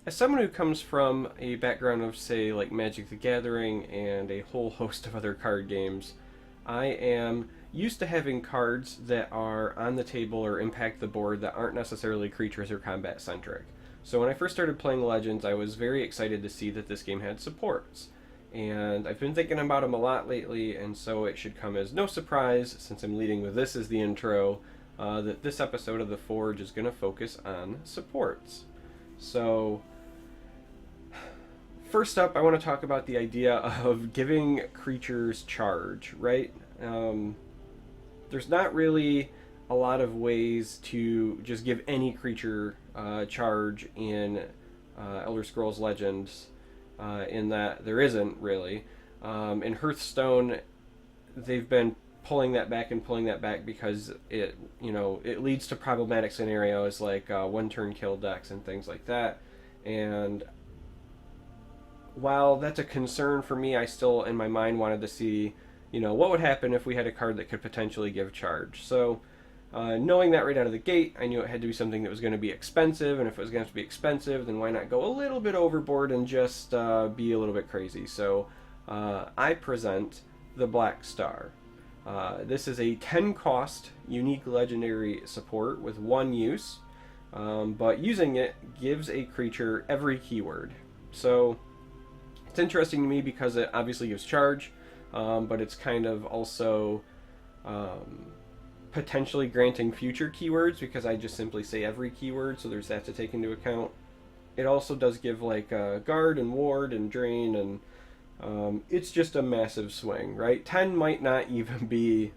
As someone who comes from a background of, say, like Magic the Gathering and a whole host of other card games, I am used to having cards that are on the table or impact the board that aren't necessarily creatures or combat centric. So when I first started playing Legends, I was very excited to see that this game had supports. And I've been thinking about them a lot lately, and so it should come as no surprise, since I'm leading with this as the intro, that this episode of The Forge is going to focus on supports. So, first up, I want to talk about the idea of giving creatures charge, right? There's not really a lot of ways to just give any creature charge in Elder Scrolls Legends, in that there isn't really. In Hearthstone, they've been pulling that back and pulling that back because it leads to problematic scenarios like one turn kill decks and things like that. And while that's a concern for me, I still in my mind wanted to see what would happen if we had a card that could potentially give charge. So knowing that right out of the gate, I knew it had to be something that was going to be expensive, and if it was going to be expensive, then why not go a little bit overboard and just be a little bit crazy? So I present the Black Star. This is a 10 cost unique legendary support with one use, but using it gives a creature every keyword. So it's interesting to me because it obviously gives charge, but it's kind of also potentially granting future keywords because I just simply say every keyword, so there's that to take into account. It also does give like guard and ward and drain, and it's just a massive swing, right? 10 might not even be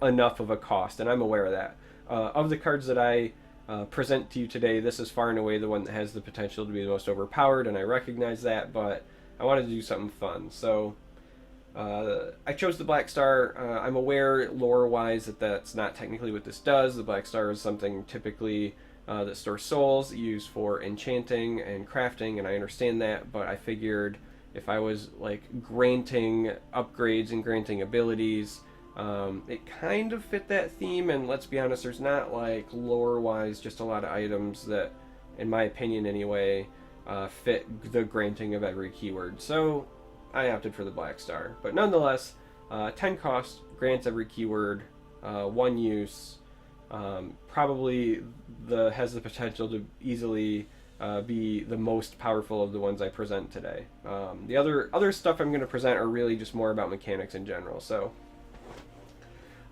enough of a cost, and I'm aware of that. Of the cards that I present to you today, this is far and away the one that has the potential to be the most overpowered, and I recognize that, but I wanted to do something fun. So I chose the Black Star. I'm aware, lore-wise, that that's not technically what this does. The Black Star is something typically that stores souls, used for enchanting and crafting, and I understand that, but I figured if I was like granting upgrades and granting abilities, it kind of fit that theme. And let's be honest, there's not like lore-wise just a lot of items that, in my opinion anyway, fit the granting of every keyword. So I opted for the Black Star. But nonetheless, 10 cost, grants every keyword, one use, probably has the potential to easily be the most powerful of the ones I present today. The other stuff I'm going to present are really just more about mechanics in general. So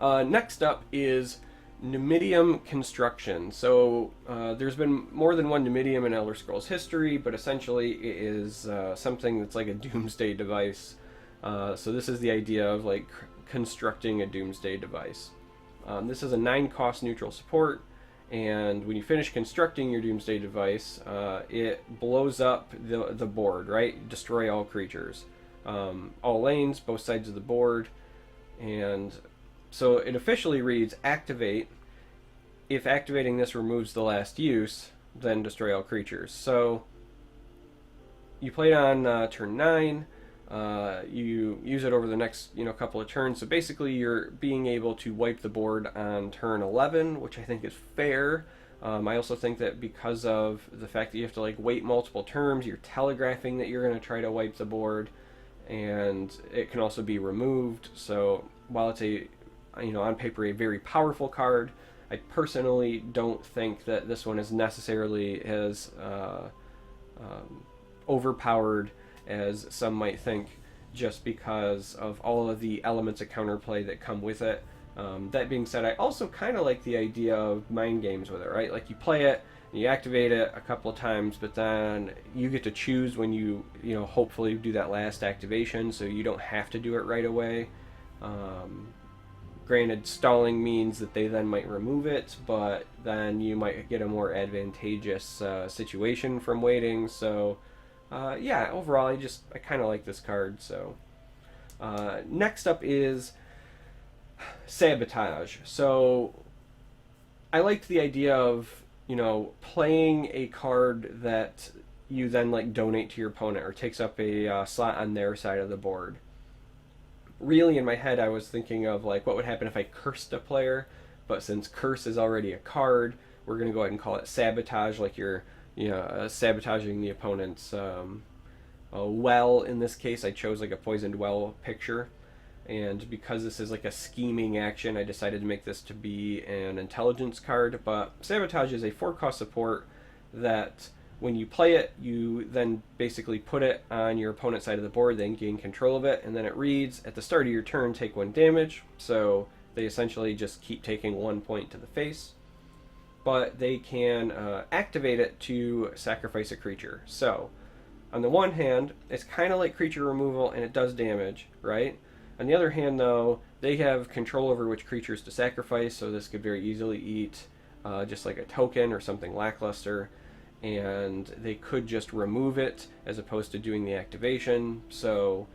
next up is Numidium Construction. So there's been more than one Numidium in Elder Scrolls history, but essentially it is something that's like a doomsday device. So this is the idea of like constructing a doomsday device. This is a 9 cost neutral support, and when you finish constructing your doomsday device, it blows up the board, right? Destroy all creatures, all lanes, both sides of the board, and so it officially reads activate. If activating this removes the last use, then destroy all creatures. So you play it on turn 9. You use it over the next couple of turns. So basically you're being able to wipe the board on turn 11, which I think is fair. I also think that because of the fact that you have to like wait multiple turns, you're telegraphing that you're going to try to wipe the board, and it can also be removed. So while it's a on paper a very powerful card, I personally don't think that this one is necessarily as overpowered as some might think, just because of all of the elements of counterplay that come with it. That being said, I also kind of like the idea of mind games with it, right? Like you play it, you activate it a couple of times, but then you get to choose when you hopefully do that last activation, so you don't have to do it right away. Granted, stalling means that they then might remove it, but then you might get a more advantageous situation from waiting. So yeah, overall, I kind of like this card. So next up is Sabotage. So I liked the idea of playing a card that you then like donate to your opponent or takes up a slot on their side of the board. Really, in my head, I was thinking of like what would happen if I cursed a player, but since curse is already a card, we're gonna go ahead and call it Sabotage. Like you're sabotaging the opponent's well. In this case, I chose like a poisoned well picture, and because this is like a scheming action, I decided to make this to be an intelligence card. But Sabotage is a 4-cost support that when you play it, you then basically put it on your opponent's side of the board, then gain control of it, and then it reads, at the start of your turn, take 1 damage. So they essentially just keep taking 1 point to the face. But they can activate it to sacrifice a creature. So, on the one hand, it's kind of like creature removal and it does damage, right? On the other hand, though, they have control over which creatures to sacrifice, so this could very easily eat just like a token or something lackluster, and they could just remove it as opposed to doing the activation. So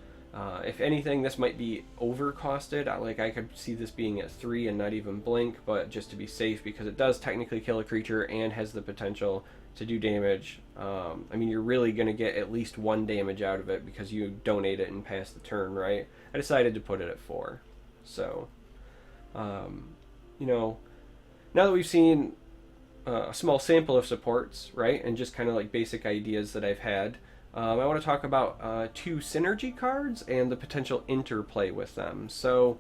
if anything, this might be overcosted. Like I could see this being at 3 and not even blink, but just to be safe, because it does technically kill a creature and has the potential to do damage. I mean, you're really going to get at least 1 damage out of it because you donate it and pass the turn, right? I decided to put it at 4. So, you know, now that we've seen a small sample of supports, right, and just kind of like basic ideas that I've had, I want to talk about 2 synergy cards and the potential interplay with them. So,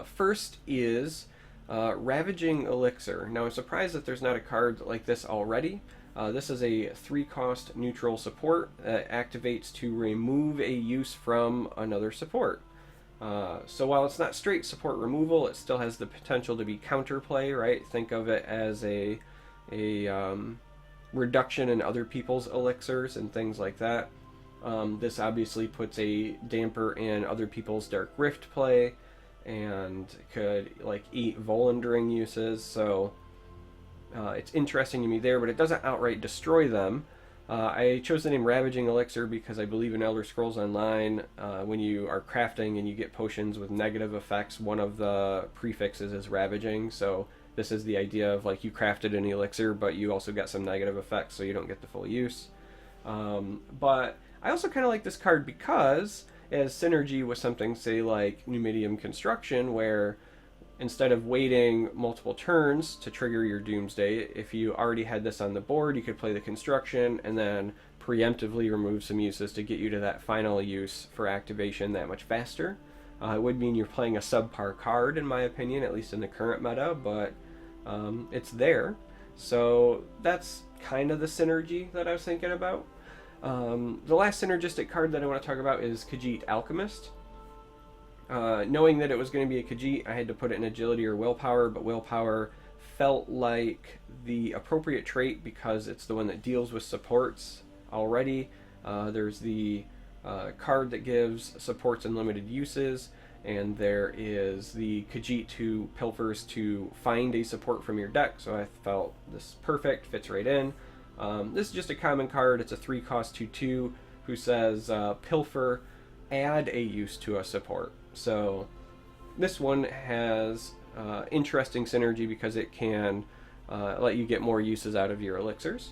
first is Ravaging Elixir. Now, I'm surprised that there's not a card like this already. This is a 3-cost neutral support that activates to remove a use from another support. So while it's not straight support removal, it still has the potential to be counterplay, right? Think of it as a reduction in other people's elixirs and things like that. This obviously puts a damper in other people's Dark Rift play and could like eat Volundering uses, so it's interesting to me there, but it doesn't outright destroy them. I chose the name Ravaging Elixir because I believe in Elder Scrolls Online, when you are crafting and you get potions with negative effects, one of the prefixes is Ravaging, so this is the idea of like you crafted an elixir, but you also got some negative effects, so you don't get the full use. But I also kind of like this card because it has synergy with something, say, like Numidium Construction, where instead of waiting multiple turns to trigger your Doomsday, if you already had this on the board, you could play the Construction and then preemptively remove some uses to get you to that final use for activation that much faster. It would mean you're playing a subpar card, in my opinion, at least in the current meta, but it's there. So that's kind of the synergy that I was thinking about. The last synergistic card that I want to talk about is Khajiit Alchemist. Knowing that it was going to be a Khajiit, I had to put it in Agility or Willpower, but Willpower felt like the appropriate trait because it's the one that deals with supports already. There's the card that gives supports unlimited uses, and there is the Khajiit who pilfers to find a support from your deck, so I felt this perfect, fits right in. This is just a common card. It's a 3-cost 2/2 who says pilfer, add a use to a support. So this one has interesting synergy because it can let you get more uses out of your elixirs.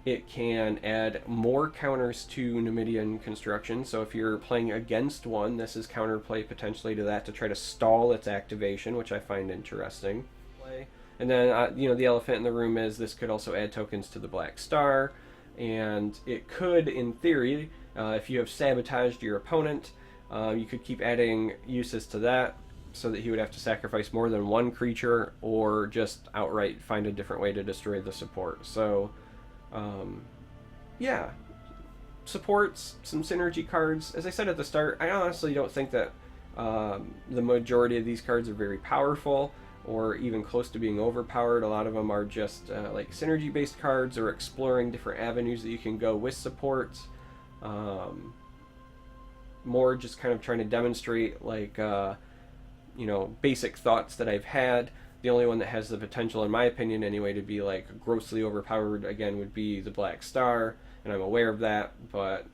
It can add more counters to Numidian Construction, so if you're playing against one, this is counterplay potentially to that to try to stall its activation, which I find interesting. And then, the elephant in the room is this could also add tokens to the Black Star, and it could, in theory, if you have sabotaged your opponent, you could keep adding uses to that so that he would have to sacrifice more than one creature or just outright find a different way to destroy the support. So, yeah, supports, some synergy cards. As I said at the start, I honestly don't think that the majority of these cards are very powerful or even close to being overpowered. A lot of them are just like synergy-based cards or exploring different avenues that you can go with supports. More just kind of trying to demonstrate like basic thoughts that I've had. The only one that has the potential, in my opinion anyway, to be like grossly overpowered again would be the Black Star, and I'm aware of that, but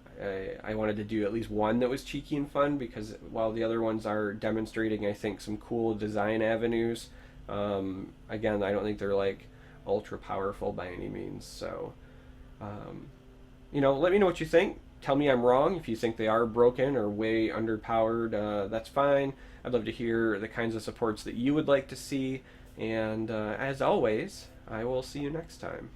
I wanted to do at least one that was cheeky and fun, because while the other ones are demonstrating, I think, some cool design avenues, again, I don't think they're like ultra powerful by any means. So let me know what you think. Tell me I'm wrong. If you think they are broken or way underpowered, that's fine. I'd love to hear the kinds of supports that you would like to see. And as always, I will see you next time.